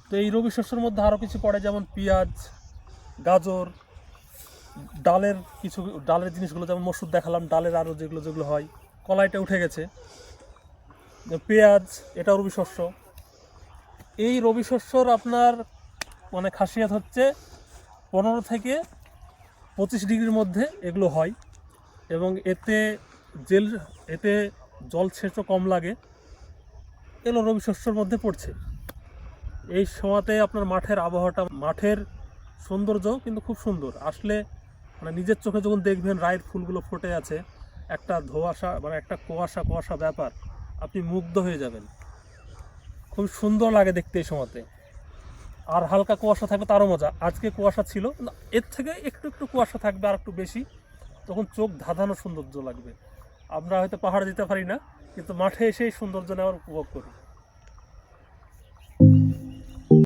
তো এই রবি শস্যের মধ্যে আরও কিছু পড়ে, যেমন পেঁয়াজ, গাজর, ডালের জিনিসগুলো, যেমন মসুর দেখালাম, ডালের আরও যেগুলো যেগুলো হয়, কলাইটা উঠে গেছে, পেঁয়াজ, এটা রবি শস্য। এই রবি শস্যর আপনার মানে খাসিয়াত হচ্ছে 15 থেকে 25 ডিগ্রির মধ্যে এগুলো হয়, এবং এতে জলসেচও কম লাগে। এগুলো রবি শস্যর মধ্যে পড়ছে। এই সময়তে আপনার মাঠের আবহাওয়াটা, মাঠের সৌন্দর্য কিন্তু খুব সুন্দর। আসলে মানে নিজের চোখে যখন দেখবেন রায়ের ফুলগুলো ফুটে আছে, একটা ধোঁয়াশা মানে একটা কুয়াশা কুয়াশা ব্যাপার, আপনি মুগ্ধ হয়ে যাবেন। খুব সুন্দর লাগে দেখতে এই সময়তে। আর হালকা কুয়াশা থাকবে তারও মজা। আজকে কুয়াশা ছিল, এর থেকে একটু একটু কুয়াশা থাকবে আর একটু বেশি, তখন চোখ ধাঁধানো সৌন্দর্য লাগবে। আমরা হয়তো পাহাড়ে যেতে পারি না, কিন্তু মাঠে এসেই সৌন্দর্য নেওয়ার উপভোগ করি।